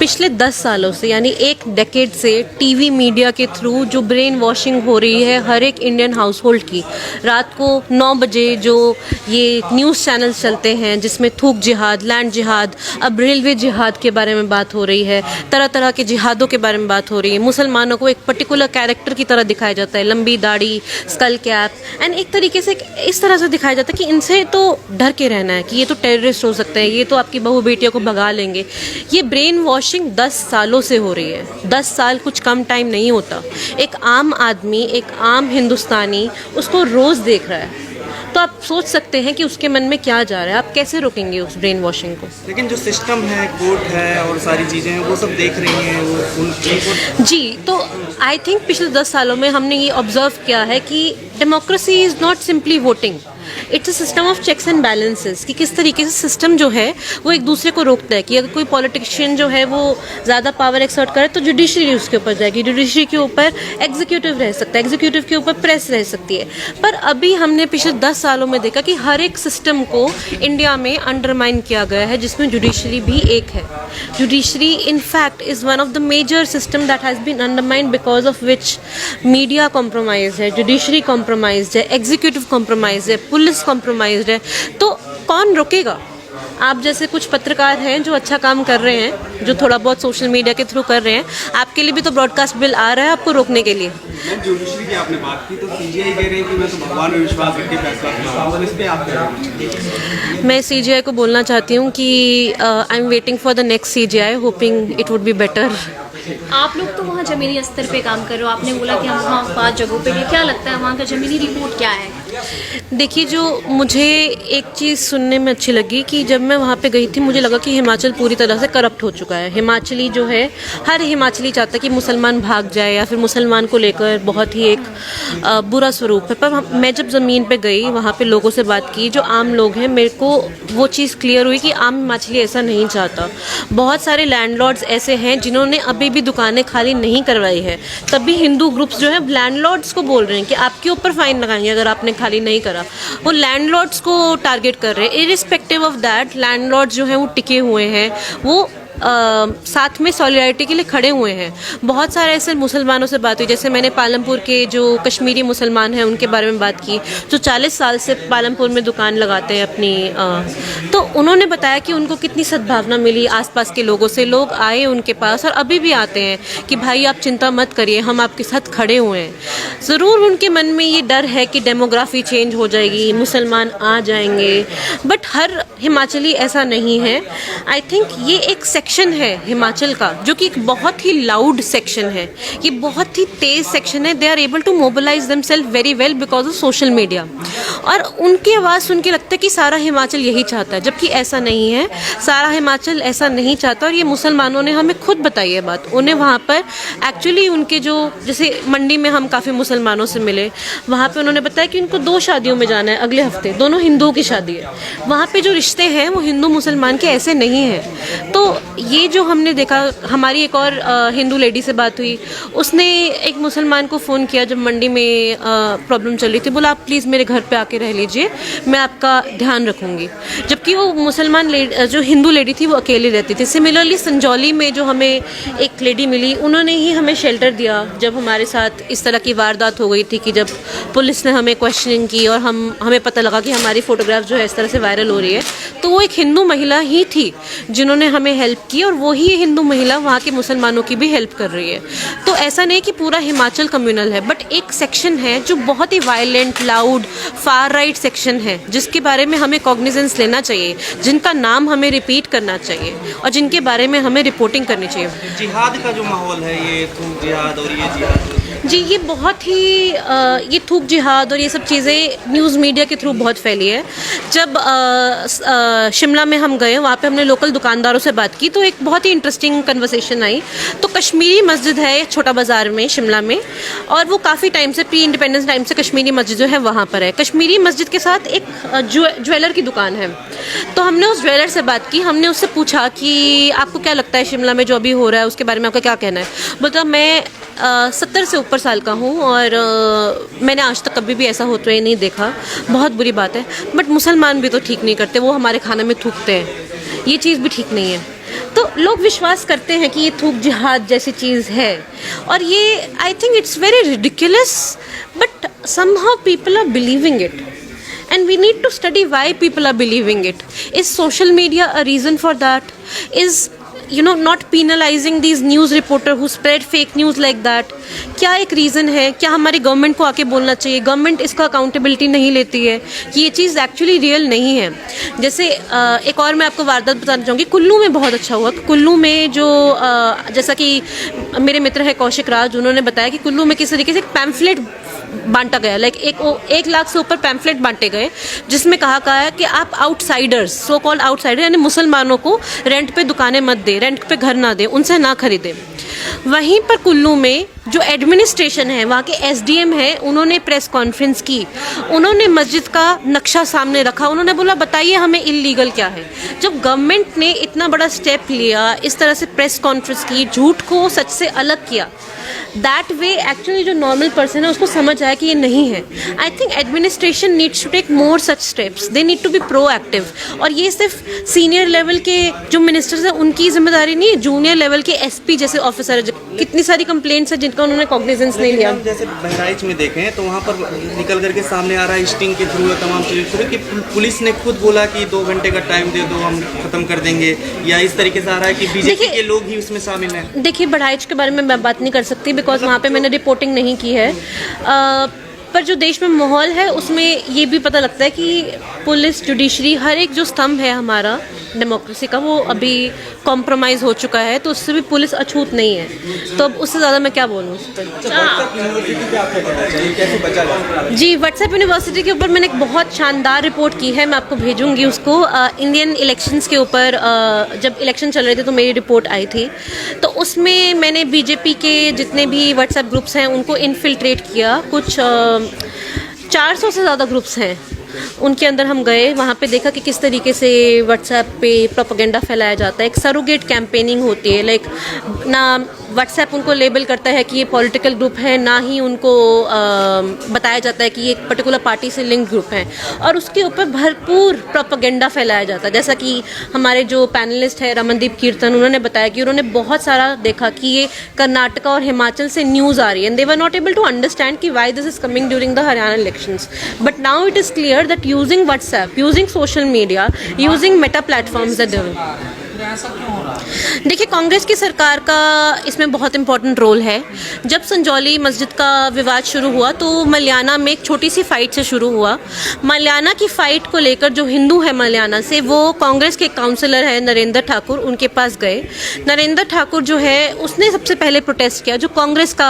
पिछले 10 सालों से यानी एक डेकेड से टीवी मीडिया के थ्रू जो ब्रेन वॉशिंग हो रही है हर एक इंडियन हाउस होल्ड की। रात को 9 बजे जो ये न्यूज़ चैनल्स चलते हैं जिसमें थूक जिहाद, लैंड जिहाद, अब रेलवे जिहाद के बारे में बात हो रही है, तरह तरह के जिहादों के बारे में बात हो रही है। मुसलमानों को एक पर्टिकुलर कैरेक्टर की तरह दिखाया जाता है, लंबी दाढ़ी, स्कल कैप, एंड एक तरीके से इस तरह से दिखाया जाता है कि इनसे तो डर के रहना है, कि ये तो टेररिस्ट हो सकते हैं, ये तो आपकी बहू बेटियों को भगा लेंगे। ये ब्रेन वॉशिंग 10 सालों से हो रही है। 10 साल कुछ कम टाइम नहीं होता। एक आम आदमी, एक आम हिंदुस्तानी उसको रोज़ देख रहा है, तो आप सोच सकते हैं कि उसके मन में क्या जा रहा है। आप कैसे रोकेंगे उस ब्रेन वॉशिंग को? लेकिन जो सिस्टम है, कोर्ट है और सारी चीज़ें हैं वो सब देख रही हैं, वो उनको जी, तो आई थिंक पिछले 10 सालों में हमने ये ऑब्जर्व किया है कि democracy is not simply voting, it's a system of checks and balances. कि किस तरीके से सिस्टम जो है वो एक दूसरे को रोकता है कि अगर कोई पॉलिटिशियन जो है वो ज़्यादा पावर एक्सर्ट करे तो जुडिशरी उसके ऊपर जाएगी, जुडिशरी के ऊपर एग्जीक्यूटिव रह सकता है, एग्जीक्यूटिव के ऊपर प्रेस रह सकती है। पर अभी हमने पिछले 10 सालों में देखा कि हर एक सिस्टम को इंडिया में अंडरमाइन किया गया है, जिसमें जुडिशरी भी एक है। Judiciary in fact is one of the major system that has been undermined because of which media compromise है, जुडिशरी कॉम्प्रोमाइज है, एग्जीक्यूटिव कॉम्प्रोमाइज है, पुलिस कॉम्प्रोमाइज्ड है। तो कौन रोकेगा? आप जैसे कुछ पत्रकार हैं जो अच्छा काम कर रहे हैं, जो थोड़ा बहुत सोशल मीडिया के थ्रू कर रहे हैं, आपके लिए भी तो ब्रॉडकास्ट बिल आ रहा है आपको रोकने के लिए। जुडिशरी की आपने बात की तो सीजीआई कह रही है कि मैं तो भगवान में विश्वास करके फैसला करता हूं, इस पे आप क्या कहेंगे? मैं सीजीआई को बोलना चाहती हूँ कि I am waiting for the next CGI, hopping it would be better. आप लोग तो वहाँ ज़मीनी स्तर पे काम कर रहे हो, आपने बोला कि हम वहाँ 5 जगहों पे गए, क्या लगता है वहाँ का ज़मीनी रिपोर्ट क्या है? देखिए, जो मुझे एक चीज़ सुनने में अच्छी लगी कि जब मैं वहाँ पे गई थी मुझे लगा कि हिमाचल पूरी तरह से करप्ट हो चुका है। हिमाचली जो है, हर हिमाचली चाहता है कि मुसलमान भाग जाए या फिर मुसलमान को लेकर बहुत ही एक बुरा स्वरूप है। पर मैं जब ज़मीन पे गई, वहाँ पे लोगों से बात की, जो आम लोग हैं, मेरे को वो चीज़ क्लियर हुई कि आम हिमाचली ऐसा नहीं चाहता। बहुत सारे लैंडलॉर्ड्स ऐसे हैं जिन्होंने अभी भी दुकानें खाली नहीं करवाई है, तब भी हिंदू ग्रुप्स जो है लैंडलॉर्ड्स को बोल रहे हैं कि आपके ऊपर फाइन लगाएंगे अगर आपने खाली नहीं करा। वो लैंडलॉर्ड्स को टारगेट कर रहे हैं। इरिस्पेक्टिव ऑफ दैट, लैंडलॉर्ड्स जो हैं वो टिके हुए हैं, वो साथ में सॉलिडारिटी के लिए खड़े हुए हैं। बहुत सारे ऐसे मुसलमानों से बात हुई, जैसे मैंने पालमपुर के जो कश्मीरी मुसलमान हैं उनके बारे में बात की, जो 40 साल से पालमपुर में दुकान लगाते हैं अपनी। तो उन्होंने बताया कि उनको कितनी सद्भावना मिली आसपास के लोगों से। लोग आए उनके पास और अभी भी आते हैं कि भाई आप चिंता मत करिए, हम आपके साथ खड़े हुए हैं। ज़रूर उनके मन में ये डर है कि डेमोग्राफी चेंज हो जाएगी, मुसलमान आ जाएंगे, बट हर हिमाचली ऐसा नहीं है। आई थिंक ये एक सेक्शन है हिमाचल का जो कि एक बहुत ही लाउड सेक्शन है, ये बहुत ही तेज सेक्शन है। They are able to mobilise themself very well because of social media, और उनकी आवाज़ सुन के लगता है कि सारा हिमाचल यही चाहता है, जबकि ऐसा नहीं है। सारा हिमाचल ऐसा नहीं चाहता, और ये मुसलमानों ने हमें खुद बताई है बात। उन्हें वहाँ पर एक्चुअली उनके जो, जैसे मंडी में हम काफ़ी मुसलमानों से मिले, वहाँ पे उन्होंने बताया कि उनको 2 शादियों में जाना है अगले हफ्ते, दोनों हिंदुओं की शादी है। वहाँ पे जो रिश्ते हैं वो हिंदू मुसलमान के ऐसे नहीं हैं। तो ये जो हमने देखा, हमारी एक और हिंदू लेडी से बात हुई, उसने एक मुसलमान को फ़ोन किया जब मंडी में प्रॉब्लम चल रही थी, बोला आप प्लीज़ मेरे घर पे आके रह लीजिए, मैं आपका ध्यान रखूँगी। जबकि वो मुसलमान जो हिंदू लेडी थी वो अकेली रहती थी। सिमिलरली संजौली में जो हमें एक लेडी मिली, उन्होंने ही हमें शेल्टर दिया जब हमारे साथ इस तरह की वारदात हो गई थी, कि जब पुलिस ने हमें क्वेश्चनिंग की और हमें पता लगा कि हमारी फ़ोटोग्राफ जो है इस तरह से वायरल हो रही है। तो वो एक हिंदू महिला ही थी जिन्होंने हमें हेल्प की, और वही हिंदू महिला वहाँ के मुसलमानों की भी हेल्प कर रही है। तो ऐसा नहीं कि पूरा हिमाचल कम्युनल है, बट एक सेक्शन है जो बहुत ही violent, loud, far right section है, जिसके बारे में हमें कॉग्निजेंस लेना चाहिए, जिनका नाम हमें रिपीट करना चाहिए और जिनके बारे में हमें रिपोर्टिंग करनी चाहिए। जिहाद का जो माहौल है, ये थूक जिहाद और ये जिहाद, जी, ये बहुत ही ये थूक जिहाद और ये सब चीज़ें न्यूज़ मीडिया के थ्रू बहुत फैली है। जब शिमला में हम गए, वहाँ पे हमने लोकल दुकानदारों से बात की, तो एक बहुत ही इंटरेस्टिंग कन्वर्सेशन आई। तो कश्मीरी मस्जिद है छोटा बाज़ार में शिमला में, और वो काफ़ी टाइम से, प्री इंडिपेंडेंस टाइम से कश्मीरी मस्जिद जो है वहाँ पर है। कश्मीरी मस्जिद के साथ एक ज्वेलर की दुकान है। तो हमने उस ज्वेलर से बात की, हमने उससे पूछा कि आपको क्या लगता है शिमला में जो अभी हो रहा है उसके बारे में आपका क्या कहना है। बोलता मैं 70 से ऊपर साल का हूँ और मैंने आज तक कभी भी ऐसा होते हुए नहीं देखा, बहुत बुरी बात है। बट मुसलमान भी तो ठीक नहीं करते, वो हमारे खाने में थूकते हैं, ये चीज़ भी ठीक नहीं है। तो लोग विश्वास करते हैं कि ये थूक जिहाद जैसी चीज़ है, और ये I think it's very ridiculous, but somehow people are believing it. And we need to study why people are believing it. Is social media a reason for that? Is, not penalizing these news reporter who spread fake news like that? क्या एक reason है? क्या हमारी government को आके बोलना चाहिए? Government इसका अकाउंटेबिलिटी नहीं लेती है कि ये चीज़ एक्चुअली रियल नहीं है। जैसे एक और मैं आपको वारदात बताना चाहूँगी, कुल्लू में बहुत अच्छा हुआ। कुल्लू में जो जैसा कि मेरे मित्र है कौशिक राज, उन्होंने बताया कि कुल्लू में किस तरीके से एक पैम्फलेट बांटा गया, लाइक 1 लाख से ऊपर पैम्फलेट बांटे गए, जिसमें कहा है कि आप आउटसाइडर्स, सो कॉल्ड आउटसाइडर, यानी मुसलमानों को रेंट पे दुकानें मत दें, रेंट पे घर ना दें, उनसे ना खरीदें। वहीं पर कुल्लू में जो एडमिनिस्ट्रेशन है, वहाँ के एसडीएम है, उन्होंने प्रेस कॉन्फ्रेंस की, उन्होंने मस्जिद का नक्शा सामने रखा, उन्होंने बोला बताइए हमें इल्लीगल क्या है। जब गवर्नमेंट ने इतना बड़ा स्टेप लिया, इस तरह से प्रेस कॉन्फ्रेंस की, झूठ को सच से अलग किया, दैट वे एक्चुअली जो नॉर्मल पर्सन है उसको समझ आया कि ये नहीं है। I think administration needs to take more such steps, they need to be proactive. और ये सिर्फ सीनियर लेवल के जो मिनिस्टर्स हैं उनकी जिम्मेदारी नहीं है, जूनियर लेवल के एसपी जैसे ऑफिसर है, कितनी सारी कंप्लेंट्स है जिनका उन्होंने कॉग्निजेंस नहीं लिया। जैसे बहराइच में देखें तो वहाँ पर निकल करके सामने आ रहा है स्टिंग के थ्रू तमाम चीज़ें थ्रू कि पुलिस ने खुद बोला कि 2 घंटे का टाइम दे दो, हम खत्म कर देंगे, या इस तरीके से आ रहा है कि बीजेपी के लोग ही उसमें शामिल हैं। देखिए, बहराइच के बारे में मैं बात नहीं कर सकती बिकॉज वहाँ पे मैंने रिपोर्टिंग नहीं की है, पर जो देश में माहौल है उसमें ये भी पता लगता है कि पुलिस, जुडिशरी, हर एक जो स्तंभ है हमारा डेमोक्रेसी का, वो अभी कॉम्प्रोमाइज़ हो चुका है, तो उससे भी पुलिस अछूत नहीं है। तो अब उससे ज़्यादा मैं क्या बोलूँ उस पर। जी, व्हाट्सएप यूनिवर्सिटी के ऊपर मैंने एक बहुत शानदार रिपोर्ट की है, मैं आपको भेजूंगी उसको। इंडियन इलेक्शंस के ऊपर जब इलेक्शन चल रहे थे तो मेरी रिपोर्ट आई थी, तो उसमें मैंने बीजेपी के जितने भी व्हाट्सएप ग्रुप्स हैं उनको इनफिल्ट्रेट किया। कुछ 400 से ज़्यादा ग्रुप्स हैं, उनके अंदर हम गए, वहाँ पे देखा कि किस तरीके से व्हाट्सएप पे प्रोपेगेंडा फैलाया जाता है। एक सरोगेट कैंपेनिंग होती है, लाइक ना व्हाट्सएप उनको लेबल करता है कि ये पॉलिटिकल ग्रुप है, ना ही उनको बताया जाता है कि ये एक पर्टिकुलर पार्टी से लिंक ग्रुप है, और उसके ऊपर भरपूर प्रोपेगेंडा फैलाया जाता है। जैसा कि हमारे जो पैनलिस्ट है रमनदीप कीर्तन, उन्होंने बताया कि उन्होंने बहुत सारा देखा कि ये कर्नाटका और हिमाचल से न्यूज़ आ रही है, and they were not able to understand कि why this is coming during the Haryana elections, but now it is clear that using WhatsApp, using social media, using meta platforms are doing। देखिए, कांग्रेस की सरकार का इसमें बहुत इंपॉर्टेंट रोल है। जब संजौली मस्जिद का विवाद शुरू हुआ तो मल्याना में एक छोटी सी फाइट से शुरू हुआ। मल्याना की फाइट को लेकर जो हिंदू है मल्याना से, वो कांग्रेस के काउंसलर है नरेंद्र ठाकुर, उनके पास गए। नरेंद्र ठाकुर जो है उसने सबसे पहले प्रोटेस्ट किया, जो कांग्रेस का